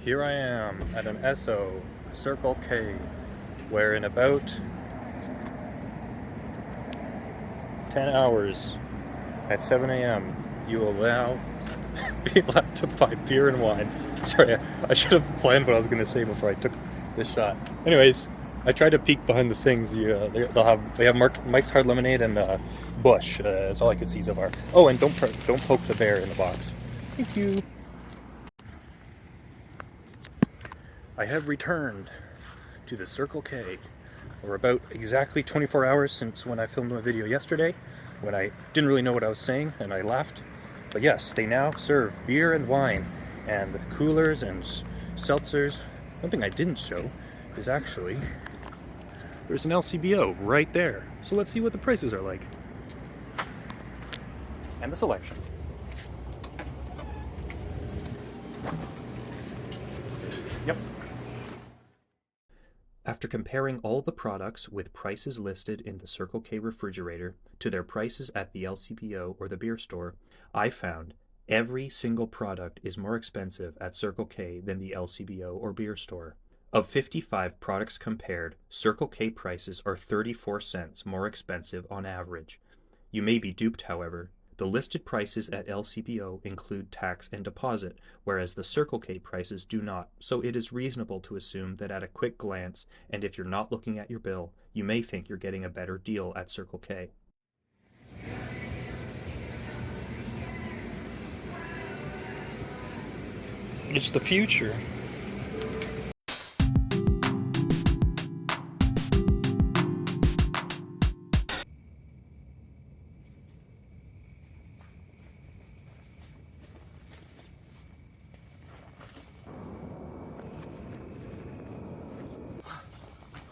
Here I am at an Esso, Circle K, where in about 10 hours at 7 a.m. you will now be allowed to buy beer and wine. Sorry, I should have planned what I was going to say before I took this shot. Anyways, I tried to peek behind the things. They have Mike's Hard Lemonade and Bush. That's all I could see so far. Oh, and don't poke the bear in the box. Thank you. I have returned to the Circle K. We're about exactly 24 hours since when I filmed my video yesterday, when I didn't really know what I was saying and I laughed. But yes, they now serve beer and wine and coolers and seltzers. One thing I didn't show is actually there's an LCBO right there. So let's see what the prices are like. And the selection. Yep. After comparing all the products with prices listed in the Circle K refrigerator to their prices at the LCBO or the beer store, I found every single product is more expensive at Circle K than the LCBO or beer store. Of 55 products compared, Circle K prices are 34 cents more expensive on average. You may be duped, however. The listed prices at LCBO include tax and deposit, whereas the Circle K prices do not, so it is reasonable to assume that at a quick glance, and if you're not looking at your bill, you may think you're getting a better deal at Circle K. It's the future.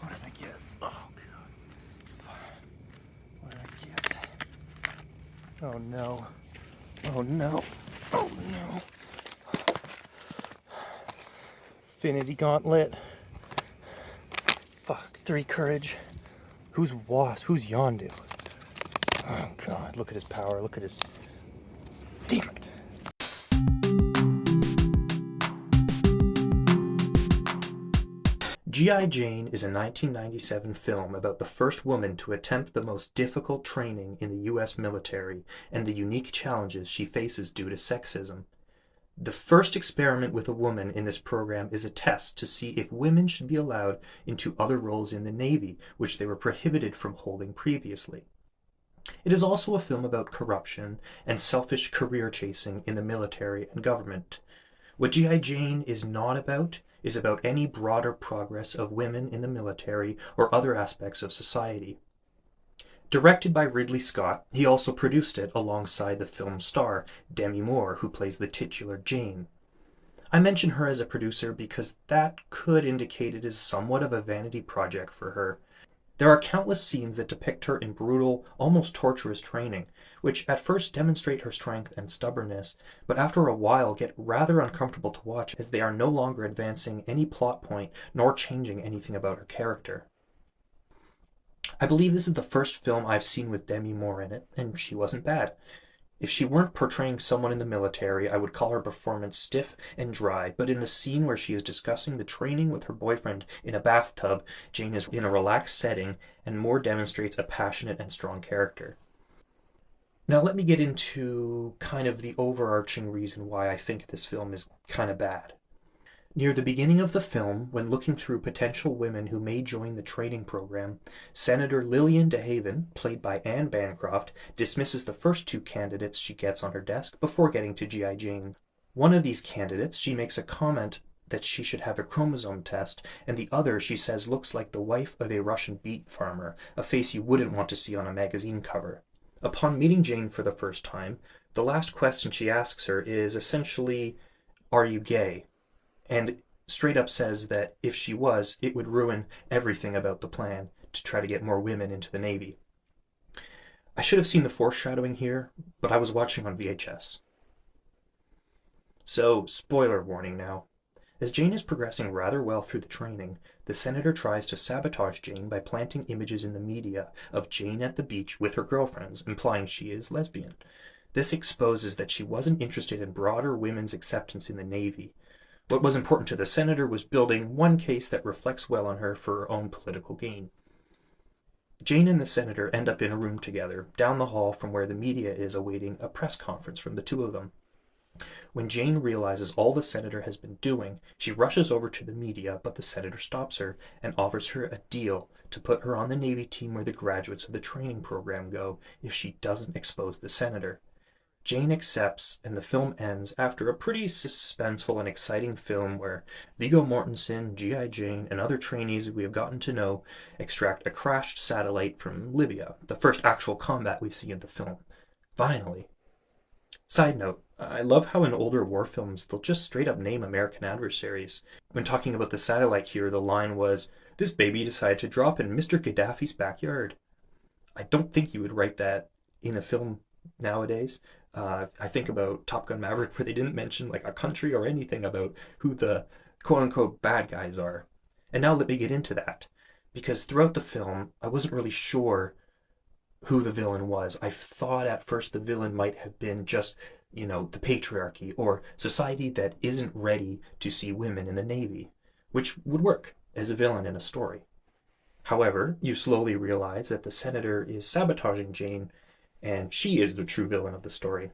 What did I get? Oh, God. What did I get? Oh, no. Oh, no. Oh, no. Infinity Gauntlet. Fuck. 3 courage. Who's Wasp? Who's Yondu? Oh, God. Look at his power. Look at his... Damn it. G.I. Jane is a 1997 film about the first woman to attempt the most difficult training in the U.S. military and the unique challenges she faces due to sexism. The first experiment with a woman in this program is a test to see if women should be allowed into other roles in the Navy, which they were prohibited from holding previously. It is also a film about corruption and selfish career chasing in the military and government. What G.I. Jane is not about is about any broader progress of women in the military or other aspects of society. Directed by Ridley Scott, he also produced it alongside the film's star, Demi Moore, who plays the titular Jane. I mention her as a producer because that could indicate it is somewhat of a vanity project for her. There are countless scenes that depict her in brutal, almost torturous training, which at first demonstrate her strength and stubbornness, but after a while get rather uncomfortable to watch as they are no longer advancing any plot point nor changing anything about her character. I believe this is the first film I've seen with Demi Moore in it, and she wasn't bad. If she weren't portraying someone in the military, I would call her performance stiff and dry, but in the scene where she is discussing the training with her boyfriend in a bathtub, Jane is in a relaxed setting, and Moore demonstrates a passionate and strong character. Now let me get into kind of the overarching reason why I think this film is kind of bad. Near the beginning of the film, when looking through potential women who may join the training program, Senator Lillian DeHaven, played by Anne Bancroft, dismisses the first 2 candidates she gets on her desk before getting to G.I. Jane. One of these candidates, she makes a comment that she should have a chromosome test, and the other she says looks like the wife of a Russian beet farmer, a face you wouldn't want to see on a magazine cover. Upon meeting Jane for the first time, the last question she asks her is essentially, "Are you gay?" And straight up says that if she was, it would ruin everything about the plan to try to get more women into the Navy. I should have seen the foreshadowing here, but I was watching on VHS. So, spoiler warning now. As Jane is progressing rather well through the training, the senator tries to sabotage Jane by planting images in the media of Jane at the beach with her girlfriends, implying she is lesbian. This exposes that she wasn't interested in broader women's acceptance in the Navy. What was important to the senator was building one case that reflects well on her for her own political gain. Jane and the senator end up in a room together, down the hall from where the media is awaiting a press conference from the two of them. When Jane realizes all the senator has been doing, she rushes over to the media, but the senator stops her and offers her a deal to put her on the Navy team where the graduates of the training program go if she doesn't expose the senator. Jane accepts, and the film ends after a pretty suspenseful and exciting film where Viggo Mortensen, G.I. Jane, and other trainees we have gotten to know extract a crashed satellite from Libya, the first actual combat we see in the film. Finally. Side note, I love how in older war films they'll just straight up name American adversaries. When talking about the satellite here, the line was, "This baby decided to drop in Mr. Gaddafi's backyard." I don't think you would write that in a film nowadays. I think about Top Gun Maverick, where they didn't mention like a country or anything about who the quote unquote bad guys are. And now let me get into that. Because throughout the film, I wasn't really sure who the villain was. I thought at first the villain might have been just, the patriarchy or society that isn't ready to see women in the Navy, which would work as a villain in a story. However, you slowly realize that the senator is sabotaging Jane, and she is the true villain of the story.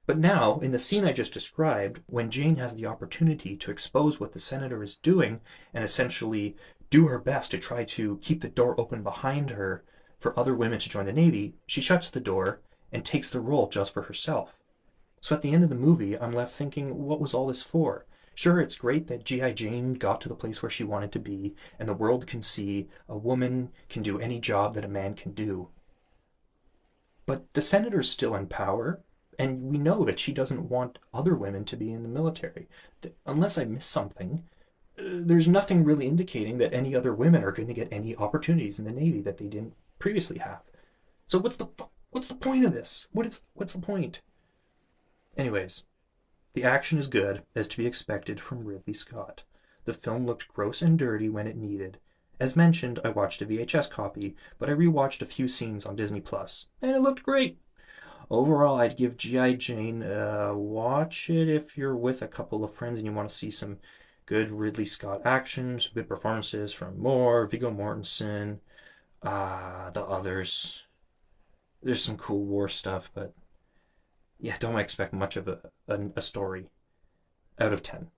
But now, in the scene I just described, when Jane has the opportunity to expose what the senator is doing and essentially do her best to try to keep the door open behind her for other women to join the Navy, she shuts the door and takes the role just for herself. So at the end of the movie, I'm left thinking, what was all this for? Sure, it's great that G.I. Jane got to the place where she wanted to be, and the world can see a woman can do any job that a man can do. But the senator's still in power, and we know that she doesn't want other women to be in the military. Unless I miss something, there's nothing really indicating that any other women are going to get any opportunities in the Navy that they didn't previously have. So what's the point of this? What's the point? Anyways, the action is good, as to be expected from Ridley Scott. The film looked gross and dirty when it needed. As mentioned, I watched a VHS copy, but I rewatched a few scenes on Disney Plus, and it looked great. Overall, I'd give G.I. Jane watch it if you're with a couple of friends and you want to see some good Ridley Scott action, some good performances from Moore, Viggo Mortensen, the others. There's some cool war stuff, but yeah, don't expect much of a story. Out of 10.